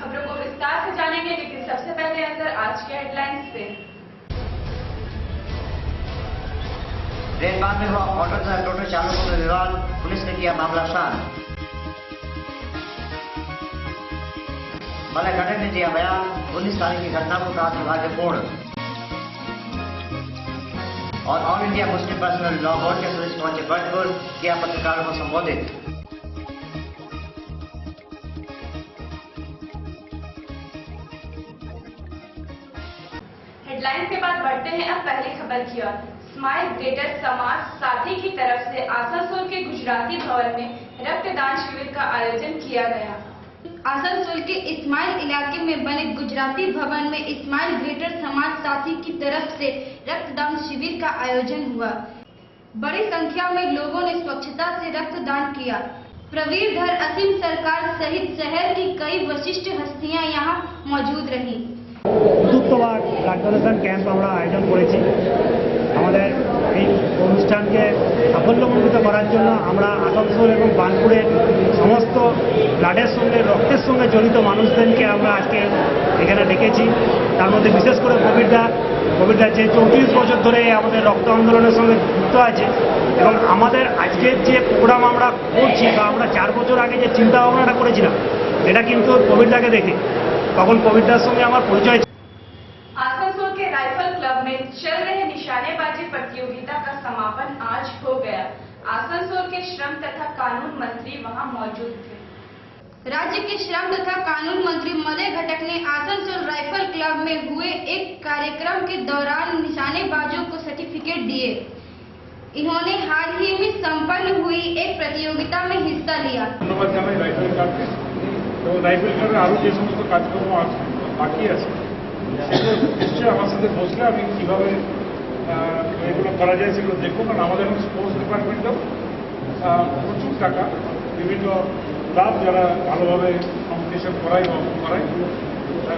खबरों को विस्तार से जानेंगे, लेकिन सबसे पहले नजर आज के हेडलाइंस पे। रेलबाग में हुआ ऑटो तथा टोटो चालकों में विवाद, पुलिस ने किया मामला शांत। मलय घटक ने दिया बयान, 19 तारीख की घटना को कहा दुर्भाग्यपूर्ण। और all India Muslim personal law board के सदस्य पहुंचे बर्डपुर, किया पत्रकारों को संबोधित। हेडलाइंस के बाद बढ़ते हैं अब पहली खबर की ओर। स्माइल ग्रेटर समाज साथी की तरफ से आसनसोल के गुजराती भवन में रक्तदान शिविर का आयोजन किया गया। आसनसोल के इस्माइल इलाके में बने गुजराती भवन में इस्माइल ग्रेटर समाज साथी की तरफ से रक्तदान शिविर का आयोजन हुआ। बड़ी संख्या में लोगों ने स्वच्छता से रक्तदान किया। प्रवीरधर, असीम सरकार सहित शहर की कई विशिष्ट हस्तियां यहां मौजूद रही। যুক্তবাদ রক্তদান ক্যাম্প আমরা আয়োজন করেছি। আমাদের এই অনুষ্ঠানকে সাফল্যমণ্ডিত করার জন্য আমরা আসানসোল এবং বার্নপুরের সমস্ত ব্লাডের সঙ্গে রক্তের সঙ্গে জড়িত মানুষদেরকে আমরা আজকে এখানে ডেকেছি। তার মধ্যে বিশেষ করে কোভিডটা যে 34 বছর ধরে আমাদের রক্ত আন্দোলনের সঙ্গে যুক্ত আছে এবং আমাদের আজকের যে প্রোগ্রাম আমরা করছি বা আমরা 4 বছর আগে যে চিন্তা ভাবনাটা করেছিলাম এটা কিন্তু কোভিডটাকে দেখে, তখন কোভিডটার সঙ্গে আমার পরিচয়। आसनसोल के राइफल क्लब में चल रहे निशानेबाजी प्रतियोगिता का समापन आज हो गया। आसनसोल के श्रम तथा कानून मंत्री वहां मौजूद थे। राज्य के श्रम तथा कानून मंत्री मलय घटक ने आसनसोल राइफल क्लब में हुए एक कार्यक्रम के दौरान निशानेबाजों को सर्टिफिकेट दिए। इन्होंने हाल ही में संपन्न हुई एक प्रतियोगिता में हिस्सा लिया। ধন্যবাদ জানাই রাইফেল ক্লাবকে এবং রাইফেল ক্লাবের আরো যে সমস্ত কাজকর্ম বাকি আছে সেগুলো নিশ্চয়ই আমার সাথে বসলে আমি কীভাবে এগুলো করা যায় সেগুলো দেখবো। কারণ আমাদের স্পোর্টস ডিপার্টমেন্টেও প্রচুর টাকা বিভিন্ন ক্লাব যারা ভালোভাবে কম্পিটিশন করায় বা করায়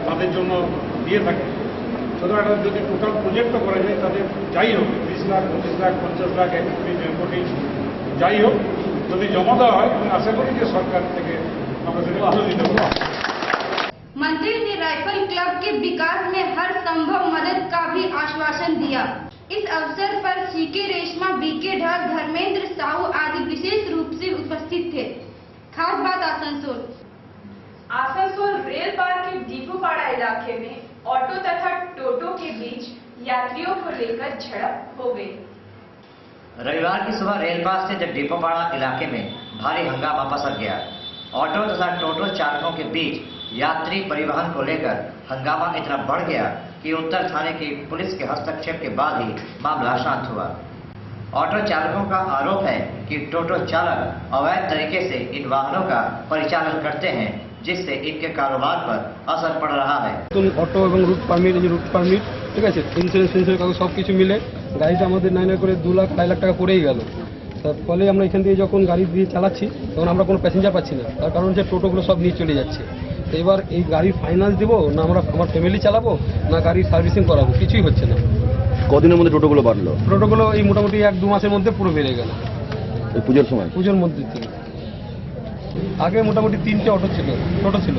তাদের জন্য দিয়ে থাকে। সুতরাং একটা যদি টোটাল প্রজেক্টও করা যায় তাদের যাই হোক 20 লাখ 25 লাখ 50 লাখ 1 কোটি 1.5 কোটি যাই হোক যদি জমা দেওয়া হয় আমি আশা করি যে সরকার থেকে আমরা সেটা ভালো দিতে পারবো। मंत्री ने राइफल क्लब के विकास में हर संभव मदद का भी आश्वासन दिया। इस अवसर पर सीके रेशमा, बीके ढर, धर्मेंद्र साहू आदि विशेष रूप से उपस्थित थे। खास बात आसनसोल रेल पार्क के दीपूपाड़ा इलाके में ऑटो तथा टोटो के बीच यात्रियों को लेकर झड़प हो गई। रविवार की सुबह रेलपास से जब दीपूपाड़ा इलाके में भारी हंगामा पसर गया। ऑटो तथा टोटो चालकों के बीच यात्री परिवहन को लेकर हंगामा इतना बढ़ गया कि उत्तर थाने की पुलिस के हस्तक्षेप के बाद ही मामला शांत हुआ। ऑटो चालकों का आरोप है कि टोटो चालक अवैध तरीके से इन वाहनों का परिचालन करते हैं, जिससे इनके कारोबार पर असर पड़ रहा है। অটো এবং রুট পারমিট ঠিক আছে, ইন্স্যুরেন্স কাগজ সব কিছু মিলে গাড়িটা আমাদের 9 করে 2 লাখ 2.5 লাখ টাকা পড়েই গেল। তার ফলে আমরা এখান থেকে যখন গাড়ি দিয়ে চালাচ্ছি তখন আমরা কোনো প্যাসেঞ্জার পাচ্ছি না। তার কারণ হচ্ছে টোটোগুলো সব নিয়ে চলে যাচ্ছে। তো এবার এই গাড়ির ফাইন্যান্স দেবো না আমরা আমার ফ্যামিলি চালাবো না গাড়ির সার্ভিসিং করাবো, কিছুই হচ্ছে না। কদিনের মধ্যে টোটোগুলো বাড়লো? টোটোগুলো এই মোটামুটি 1-2 মাসের মধ্যে পুরো বেড়ে গেল। এই পুজোর মধ্যে থেকে আগে মোটামুটি 3টে টোটো ছিল,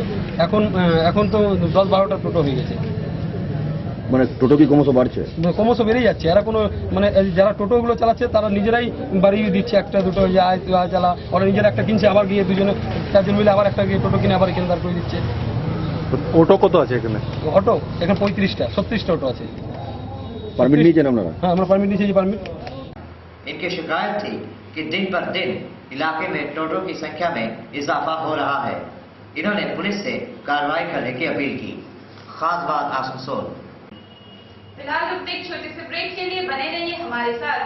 এখন তো 10-12টা টোটো হয়ে গেছে। মানে টোটো কি ক্রমশ বাড়ছে? ক্রমশ বেড়েই যাচ্ছে। এরা কোনো মানে যারা টোটোগুলো চালাচ্ছে তারা নিজেরাই বাড়িয়ে দিচ্ছে, একটা দুটো চালা, ওরা নিজেরা একটা কিনছে, আবার গিয়ে 2-4 মিলে আবার একটা গিয়ে টোটো কিনে আবার এখানে দাঁড় করে দিচ্ছে। অটো কত আছে এখানে? অটো এখানে 35টা অটো আছে। পারমিট নিয়েছেন আপনারা? হ্যাঁ, আমরা পারমিট নিয়েছি। পারমিট इनकी शिकायत थी कि दिन पर दिन इलाके में टोटो की संख्या में इजाफा हो रहा है। इन्होंने पुलिस से कार्रवाई करने की अपील की। खास बात आसनसोल। फिलहाल रुकते एक छोटे से ब्रेक के लिए बने रहिए हमारे साथ।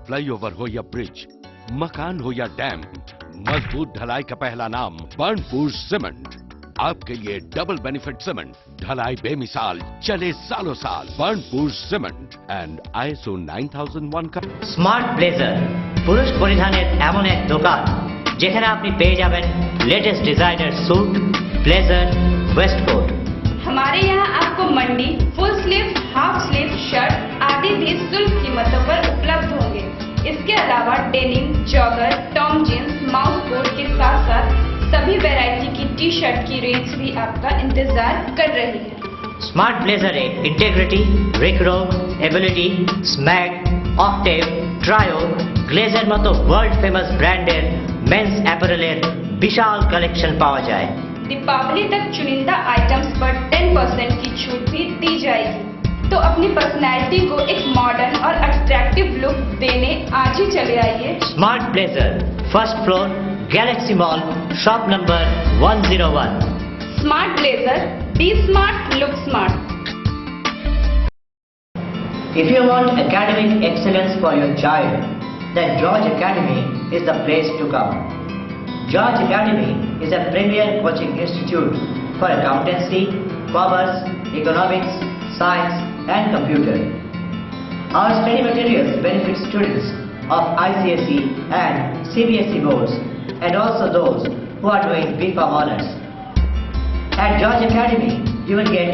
फ्लाईओवर हो या ब्रिज, मकान हो या डैम, मजबूत ढलाई का पहला नाम बर्नपुर सीमेंट। आपके लिए डबल बेनिफिट सीमेंट, ढलाई बेमिसाल, चले सालों साल। बर्नपुर सीमेंट एंड ISO 9001 का স্মার্ট ব্লেজার পুরুষ পরিধানের এমন এক দোকান যেখানে আপনি পেয়ে যাবেন latest designer suit, blazer, waistcoat. हमारे यहाँ आपको मंडी, full sleeve, half sleeve shirt आदि भी सुलभ कीमतों पर उपलब्ध होंगे। इसके अलावा डेनिम, जॉगर, टॉम जींस, माउस कोट के साथ साथ सभी सभी वैरायटी की टी शर्ट की रेंज भी आपका इंतजार कर रही है। स्मार्ट ब्लेजर इंटेग्रिटी, रिक्रो, एबिलिटी, स्मैग, ऑक्टेव, ट्रायो, গ্লেজের মতো ওয়ার্ল্ড ফেমাস ব্র্যান্ডের মেন্স অ্যাপারেলের বিশাল কালেকশন পাওয়া যায়। दीपावली तक चुनिंदा आइटम्स पर 10% की छूट भी दी जाएगी, तो अपनी पर्सनैलिटी को एक मॉडर्न और अट्रैक्टिव लुक देने आज ही चले आइए। Smart Blazer, first floor, Galaxy Mall, shop number 101। Smart Blazer, be smart, look smart. If you want academic excellence for your child, then George Academy is the place to come. George Academy is a premier coaching institute for accountancy, commerce, economics, science and computer. Our study materials benefit students of ICSE and CBSE boards and also those who are doing BPharm honors. At George Academy, you will get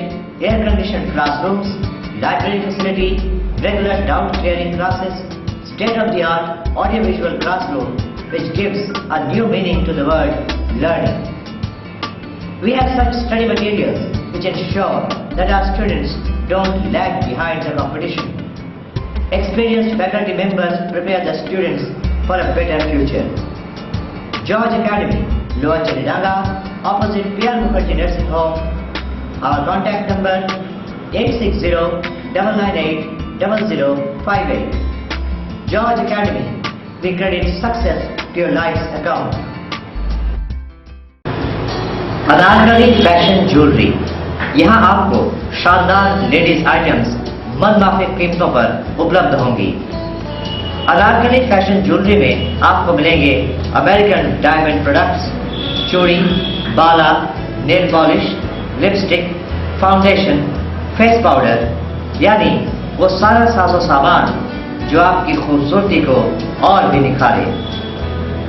air-conditioned classrooms, library facility, regular doubt clearing classes, state-of-the-art audiovisual classroom which gives a new meaning to the word learning. We have such study materials which ensure that our students don't lag behind the competition. Experienced faculty members prepare the students for a better future. George Academy, Lower Chalidanga, opposite P.R. Mukherjee Nursing Home. Our contact number 860-998-0058. George Academy, we credit success to your life's account. Anarkali fashion jewellery, यहाँ आपको शानदार ladies items मनमाफिक कीमतों पर उपलब्ध होंगी। Anarkali fashion jewellery में आपको मिलेंगे अमेरिकन डायमंड प्रोडक्ट्स, चूड़ी, बाला, nail polish, lipstick, foundation, face powder, यानी वो सारा साजो सामान जो आपकी खूबसूरती को और भी निखारे।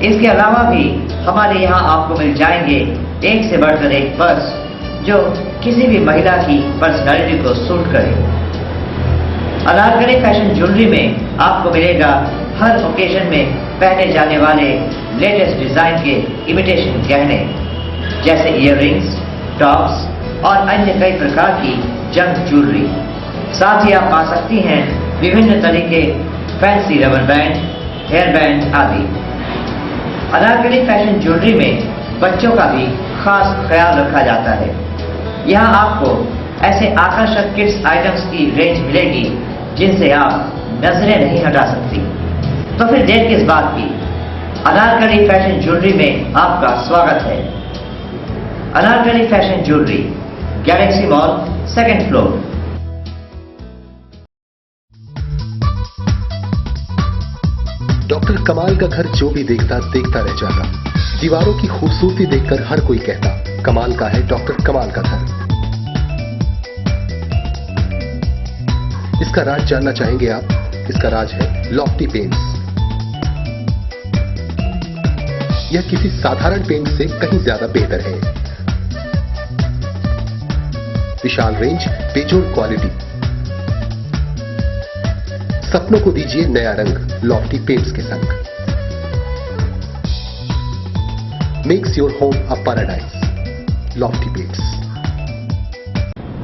इसके अलावा भी हमारे यहाँ आपको मिल जाएंगे एक से बढ़कर एक पर्स जो किसी भी महिला की पर्सनालिटी को सूट करे। अनारकली फैशन ज्वेलरी में आपको मिलेगा हर ओकेजन में पहने जाने वाले लेटेस्ट डिजाइन के इमिटेशन गहने जैसे इयररिंग्स, टॉप्स और अन्य कई प्रकार की जंग ज्वेलरी। साथ ही आप पा सकती हैं विभिन्न तरीके fancy rubber band, hair band आदि। अनारकली फैशन ज्वेलरी में बच्चों का भी खास ख्याल रखा जाता है। यहाँ आपको ऐसे आकर्षक किड्स आइटम्स की रेंज मिलेगी जिनसे आप नजरें नहीं हटा सकती। तो फिर देर किस बात की, अनारकली फैशन ज्वेलरी में आपका स्वागत है। Anarkali fashion jewellery, Galaxy Mall, 2nd floor. Doctor कमाल का घर जो भी देखता देखता रह जाता। दीवारों की खूबसूरती देखकर हर कोई कहता कमाल का है डॉक्टर कमाल का घर। इसका राज जानना चाहेंगे आप? इसका राज है लॉफ्टी पेंट्स। यह किसी साधारण पेंट से कहीं ज्यादा बेहतर है। विशाल रेंज, बेजोड़ क्वालिटी। सपनों को दीजिए नया रंग लॉफ्टी पेंट्स के संग। Makes your home a paradise, Lofty Paints.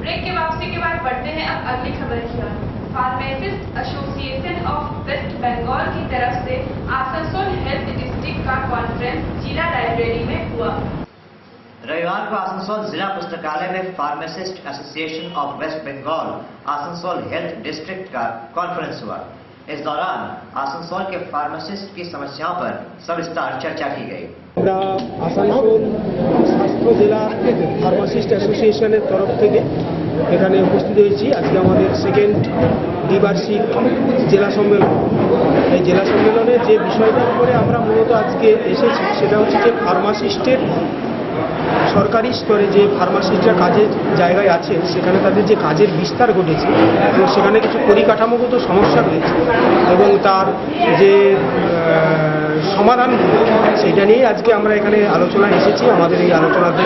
Break के वापसी के बाद बढ़ते हैं अब अगली खबर की ओर। Pharmacist association of West Bengal की तरफ से आसनसोल हेल्थ डिस्ट्रिक्ट का कॉन्फ्रेंस जिला लाइब्रेरी में हुआ। रविवार को आसनसोल जिला पुस्तकालय में pharmacist association of West Bengal Asansol health district का कॉन्फ्रेंस हुआ। इस दौरान आसनसोल के फार्मासिस्ट की समस्याओं पर सविस्तार चर्चा की गई। আমরা আসানসোল স্বাস্থ্য জেলা ফার্মাসিস্ট অ্যাসোসিয়েশনের তরফ থেকে এখানে উপস্থিত হয়েছি। আজকে আমাদের 2nd দ্বিবার্ষিক জেলা সম্মেলন। এই জেলা সম্মেলনে যে বিষয়টার উপরে আমরা মূলত আজকে এসেছি সেটা হচ্ছে যে ফার্মাসিস্টের সরকারি স্তরে যে ফার্মাসিস্টরা কাজের জায়গায় আছেন সেখানে তাদের যে কাজের বিস্তার ঘটেছে এবং সেখানে কিছু পরিকাঠামোগত সমস্যা রয়েছে এবং তার যে সমাধান সেটা নিয়ে আজকে আমরা এখানে আলোচনায় এসেছি। আমাদের এই আলোচনাতে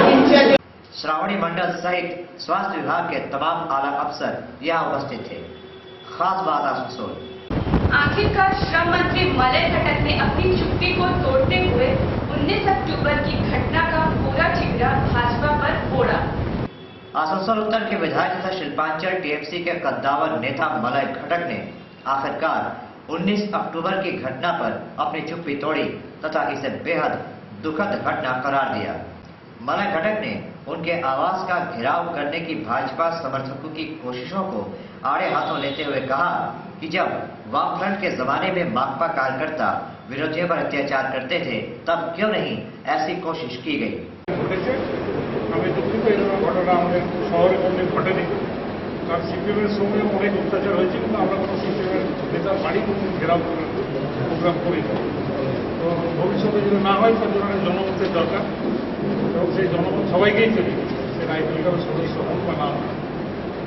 श्रावणी मंडल सहित स्वास्थ्य विभाग के तमाम आला अफसर यहाँ उपस्थित थे। खास बात आसनसोल। आखिरकार श्रम मंत्री मलय घटक ने अपनी चुप्पी को तोड़ते हुए 19 अक्टूबर की घटना का पूरा आसनसोल उत्तर के विधायक तथा शिल्पांचल टीएमसी के कद्दावर नेता मलय घटक ने आखिरकार 19 अक्टूबर की घटना पर अपनी चुप्पी तोड़ी तथा इसे बेहद दुखद घटना करार दिया। मलय घटक ने उनके आवास का घेराव करने की भाजपा समर्थकों की कोशिशों को आड़े हाथों लेते हुए कहा कि जब वामफ्रंट के जमाने में माकपा कार्यकर्ता विरोधियों पर अत्याचार करते थे तब क्यों नहीं ऐसी कोशिश की गई। আমি দুঃখিত এরকম ঘটনা আমাদের শহরে কোনো ঘটেনি, কারণ সিপিএমের সঙ্গে অনেক অত্যাচার হয়েছে, কিন্তু আমরা কোনো সিপিএমের নেতার বাড়ি কোনো ঘেরাও করার প্রোগ্রাম করিনি। তো ভবিষ্যতে যদি না হয় তার জন্য জনমতের দরকার, এবং সেই জনমত সবাইকেই তৈরি সে রাইফেল ক্লাবের সদস্য হোক বা না হোক,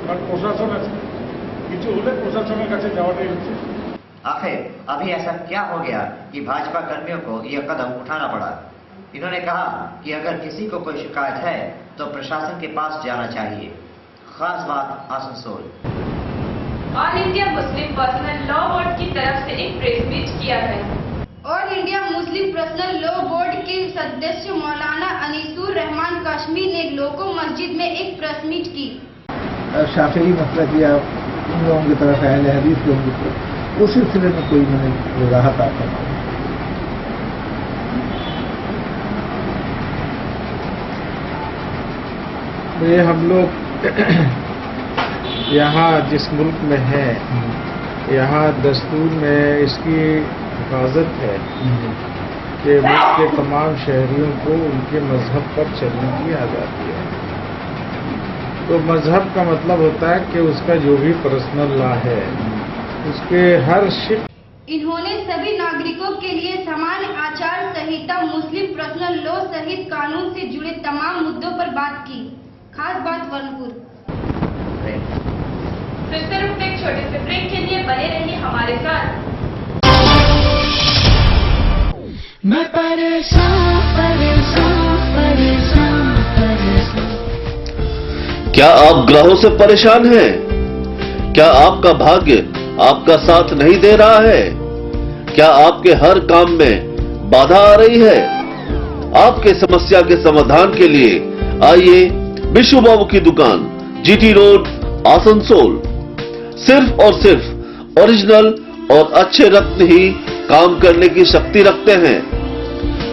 কারণ প্রশাসন আছে, কিছু হলে প্রশাসনের কাছে যাওয়াটাই হচ্ছে। आखिर अभी ऐसा क्या हो गया कि भाजपा कर्मियों को यह कदम उठाना पड़ा। इन्होंने कहा कि अगर किसी को कोई शिकायत है तो प्रशासन के पास जाना चाहिए। खास बात Asansol. All India Muslim personal law board की तरफ से एक प्रेस मीट किया गया। All India Muslim personal law board के सदस्य मौलाना अनीसुर रहमान कश्मीर ने लोको मस्जिद में एक प्रेस मीट की। शाफिई मतलब या उन लोगों की तरफ अहले हदीस लोगों की तरफ उस सिलसिले में कोई मैंने राहत आता है। ये हम लोग यहाँ जिस मुल्क में हैं, यहाँ दस्तूर में इसकी हिफाजत है कि मुल्क के तमाम शहरियों को उनके मजहब पर चलने की आज़ादी है। तो मजहब का मतलब होता है कि उसका जो भी पर्सनल लॉ है उसके हर शिफ्ट। इन्होंने सभी नागरिकों के लिए समान आचार संहिता, मुस्लिम पर्सनल लॉ सहित कानून से जुड़े तमाम मुद्दों पर बात की। खास बात वनपुर। फिर से रुकते एक छोटे से ब्रेक के लिए बने रहिए हमारे साथ। मैं परेशान परेशान परेशान परेशान। क्या आप ग्रहों से परेशान हैं? क्या आपका भाग्य आपका साथ नहीं दे रहा है? क्या आपके हर काम में बाधा आ रही है? आपके समस्या के समाधान के लिए आइए विशु बाबू की दुकान, जीटी रोड, आसनसोल। सिर्फ और सिर्फ ओरिजिनल और अच्छे रत्न ही काम करने की शक्ति रखते हैं।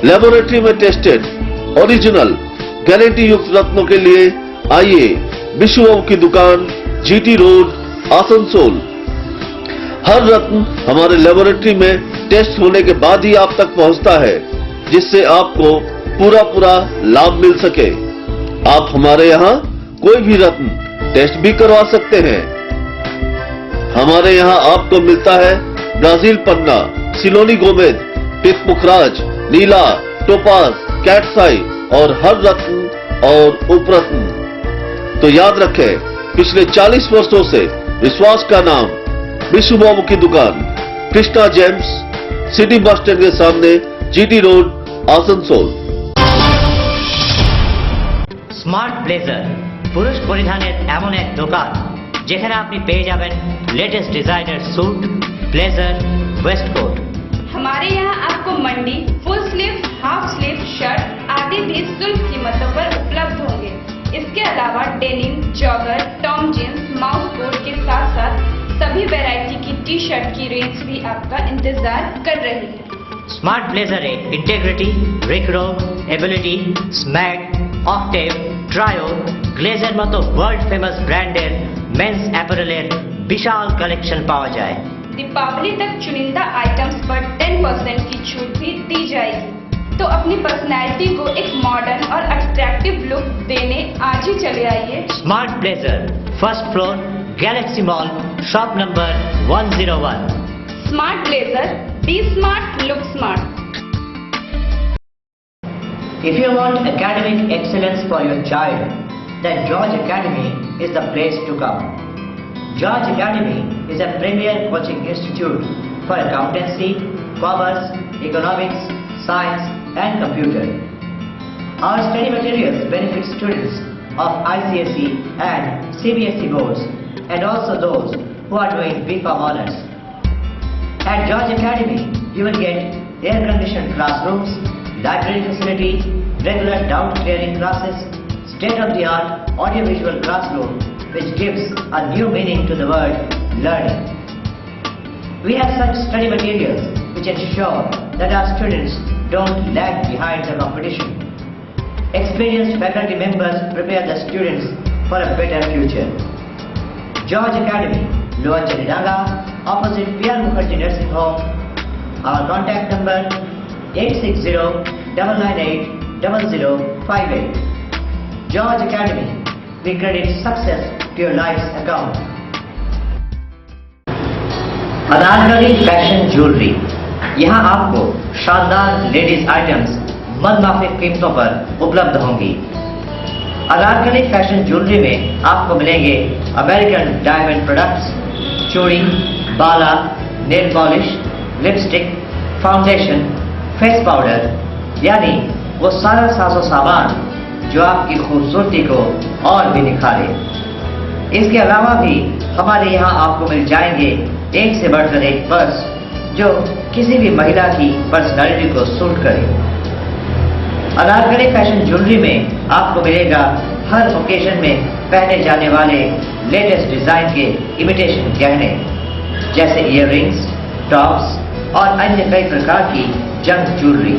लेबोरेटरी में टेस्टेड ओरिजिनल गारंटी युक्त रत्नों के लिए आइए विशु बाबू की दुकान, जीटी रोड, आसनसोल। हर रत्न हमारे लेबोरेटरी में टेस्ट होने के बाद ही आप तक पहुंचता है, जिससे आपको पूरा लाभ मिल सके। आप हमारे यहाँ कोई भी रत्न टेस्ट भी करवा सकते हैं। हमारे यहाँ आपको मिलता है ब्राजील पन्ना, सिलोनी गोमेद, पिक पुखराज, नीला, टोपाज, कैटसाई और हर रत्न और उपरत्न। तो याद रखें, पिछले 40 वर्षों से विश्वास का नाम विशु बाबू की दुकान, Krishna gems, city bus stand के सामने, GT road, Asansol. Smart blazer পুরুষ পরিধানের এমন এক দোকান যেখানে আপনি পেয়ে যাবেন latest designer suit, blazer, waistcoat. हमारे यहाँ आपको मंडी, full sleeve, half sleeve shirt आदि भी सुलभ कीमतों पर उपलब्ध होंगे। इसके अलावा डेनिम, जॉगर, टॉम जींस, माउस कोट के साथ साथ सभी वैरायटी की टी शर्ट की रेंज भी आपका इंतजार कर रही है। स्मार्ट ब्लेजर इंटेग्रिटी, रिक्रो, एबिलिटी, स्मैग, ऑक्टेव, ट्रायो, ग्लेजर मतो वर्ल्ड फेमस ब्रांडेर मेंस अपैरेलेर विशाल कलेक्शन पावा जाए। दीपावली तक चुनिंदा आइटम्स पर 10% की छूट भी दी जाएगी। तो अपनी पर्सनैलिटी को एक मॉडर्न और अट्रैक्टिव लुक देने आज ही चले आइए Smart Blazer, first floor, Galaxy Mall, shop number 101। Smart Blazer, be smart, look smart. If you want academic excellence for your child, then George Academy is the place to come. George Academy is a premier coaching institute for accountancy, commerce, economics, science and computer. Our study materials benefit students of ICSE and CBSE boards and also those who are doing BCom honors. At George Academy, you will get air-conditioned classrooms, library facility, regular doubt clearing classes, state-of-the-art audiovisual classroom which gives a new meaning to the word learning. We have such study materials which ensure that our students don't lag behind the competition. Experienced faculty members prepare the students for a better future. George Academy, Lower Chanidanga, opposite P.R. Mukherjee Nursing Home. Our contact number 860-998-0058. George Academy, we credit success to your life's account. Anarkali fashion jewellery, यहाँ आपको शानदार ladies items मनमाफिक कीमतों पर उपलब्ध होंगी। Anarkali fashion jewellery में आपको मिलेंगे अमेरिकन डायमंड प्रोडक्ट्स, चूड़ी, बाला, nail polish, lipstick, foundation, face powder, यानी वो सारा साजो सामान जो आपकी खूबसूरती को और भी निखारे। इसके अलावा भी हमारे यहाँ आपको मिल जाएंगे एक से बढ़कर एक पर्स जो किसी भी महिला की पर्सनालिटी को सूट करे। अनारकली फैशन ज्वेलरी में आपको मिलेगा हर ओकेजन में पहने जाने वाले लेटेस्ट डिजाइन के इमिटेशन गहने जैसे इयररिंग्स, टॉप्स और अन्य कई प्रकार की जंग ज्वेलरी।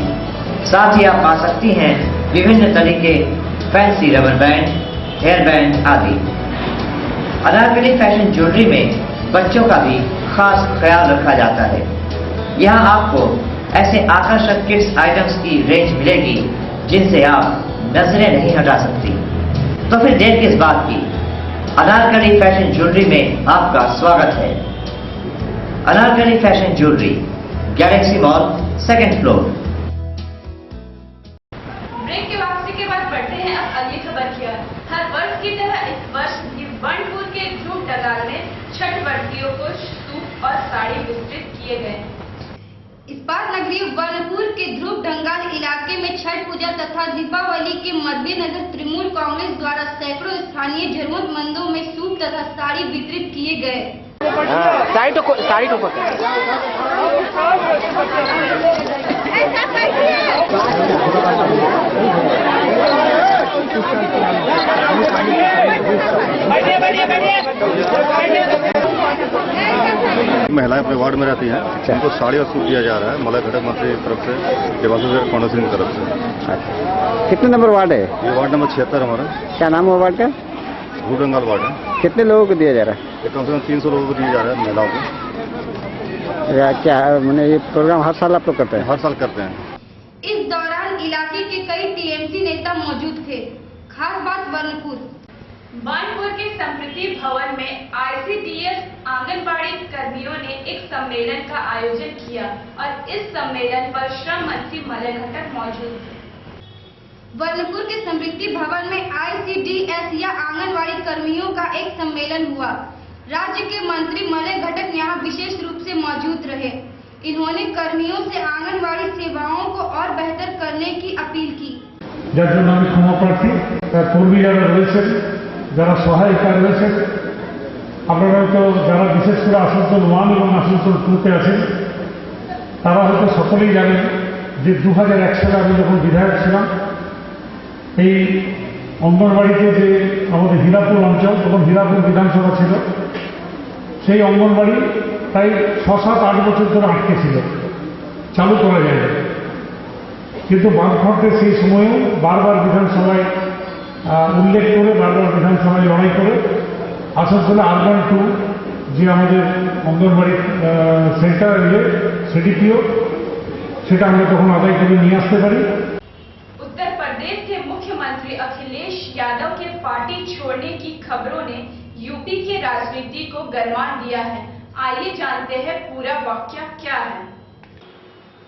साथ ही आप पा सकती हैं विभिन्न तरीके fancy rubber band, hair band आदि। अनारकली फैशन ज्वेलरी में बच्चों का भी खास ख्याल रखा जाता है। यहाँ आपको ऐसे आकर्षक किड्स आइटम्स की रेंज मिलेगी जिनसे आप नजरें नहीं हटा सकती। तो फिर देर किस बात की, अनारकली फैशन ज्वेलरी में आपका स्वागत है। Anarkali fashion jewellery, Galaxy Mall, 2nd floor. Break के वापसी के बाद बढ़ते हैं अब अगली खबर की ओर। हर वर्ष की तरह इस वर्ष भी बर्नपुर के ध्रुव डगाल में छठ व्रतियों को सूप और साड़ी वितरित किए गए। इस्पात नगरी बर्नपुर के ध्रुव डंगाल इलाके में छठ पूजा तथा दीपावली के मद्देनजर तृणमूल कांग्रेस द्वारा सैकड़ों स्थानीय जरूरतमंदों में सूप तथा साड़ी वितरित किए गए। महिलाएं अपने वार्ड में रहती हैं, उनको साड़ी और सूट दिया जा रहा है मलय घटक मंत्री की तरफ से, देवासुदेव फाउंडेशन की तरफ से। कितने नंबर वार्ड है? ये वार्ड नंबर 76 हमारा। क्या नाम है वार्ड का? भूडंगाल वार्ड है। कितने लोगों को दिया जा रहा है? ये कम से कम 300 लोगों को दिया जा रहा है, महिलाओं को। क्या मैंने ये प्रोग्राम हर साल आप लोग करते हैं? हर साल करते हैं। इस दौरान इलाके के कई टीएमसी नेता मौजूद थे। खास बात बर्नपुर के समृद्धि भवन में ICDS आंगनबाड़ी कर्मियों ने एक सम्मेलन का आयोजन किया और इस सम्मेलन पर श्रम मंत्री मलय घटक मौजूद थे। बर्नपुर के समृद्धि भवन में ICDS या आंगनबाड़ी कर्मियों का एक सम्मेलन हुआ। राज्य के मंत्री मलय घटक यहाँ विशेष रूप से मौजूद रहे। इन्होंने कर्मियों से आंगनबाड़ी सेवाओं को और बेहतर करने की अपील की। যার জন্য আমি ক্ষমা প্রার্থী, তার কর্মী যারা রয়েছেন, যারা সহায়িকা রয়েছেন, আপনারা হয়তো যারা বিশেষ করে আসানসোল 1 এবং আসানসোল 2-তে আছেন তারা হয়তো সকলেই জানেন যে 2001 সালে আমি যখন বিধায়ক ছিলাম এই অঙ্গনবাড়িতে যে আমাদের হীরাপুর অঞ্চল, তখন হীরাপুর বিধানসভা ছিল, সেই অঙ্গনবাড়ি প্রায় 6-7-8 বছর ধরে আটকে ছিল, চালু করা যায় না। কিন্তু বামফ্রন্টের সেই সময়েও বারবার বিধানসভায় উল্লেখ করে, বারবার বিধানসভায় লড়াই করে আসানসোলে আরবান 2 যে আমাদের অঙ্গনবাড়ি সেন্টার সিডিপিও, সেটা আমরা তখন আদায় করে নিয়ে আসতে পারি। उत्तर प्रदेश के मुख्यमंत्री अखिलेश यादव के पार्टी छोड़ने की खबरों ने यूपी की राजनीति को गरमा दिया है। आइए जानते हैं पूरा वाकया क्या है।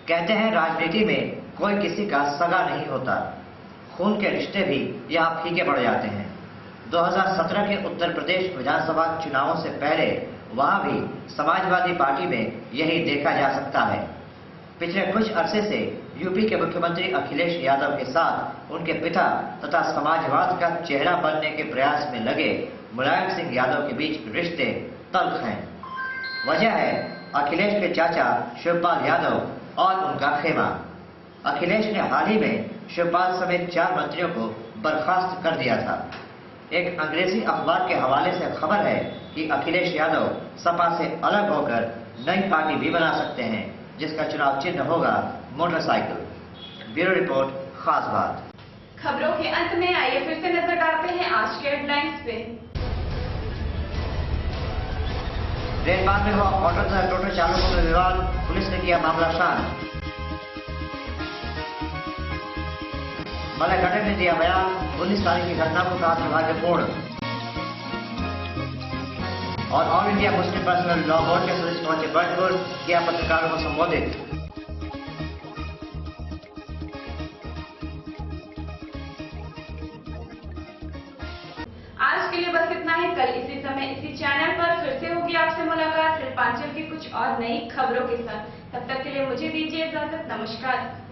कहते हैं राजनीति में कोई किसी का सगा नहीं होता, खून के रिश्ते भी यहाँ फीके पड़ जाते हैं। 2017 के उत्तर प्रदेश विधानसभा चुनावों से पहले वहाँ भी समाजवादी पार्टी में यही देखा जा सकता है। पिछले कुछ अरसे से यूपी के मुख्यमंत्री अखिलेश यादव के साथ उनके पिता तथा समाजवाद का चेहरा बनने के प्रयास में लगे मुलायम सिंह यादव के बीच रिश्ते तल्ख हैं। वजह है अखिलेश के चाचा शिवपाल यादव और उनका खेमा। अखिलेश ने हाल ही में शिवपाल समेत 4 मंत्रियों को बर्खास्त कर दिया था। एक अंग्रेजी अखबार के हवाले से खबर है कि अखिलेश यादव सपा से अलग होकर नई पार्टी भी बना सकते हैं, जिसका चुनाव चिन्ह होगा मोटरसाइकिल। ब्यूरो रिपोर्ट, खास बात। खबरों के अंत में आइए फिर से नजर डालते हैं आज के हेडलाइंस पे। रेलपाल में हुआ ऑटो तथा टोटो चालकों में विवाद, पुलिस ने किया मामला शांत। मलयघट्ट ने दिया बयान, 19 तारीख की घटना को कहा दुर्भाग्यपूर्ण। और all India Muslim personal law board के सदस्य पहुंचे बर्डपुर, किया पत्रकारों को संबोधित। आज के लिए बस इतना ही। कल इसी समय इसी चैनल पर फिर से होगी आपसे मुलाकात शिल्पांचल की कुछ और नई खबरों के साथ। तब तक के लिए मुझे दीजिए इजाजत। नमस्कार।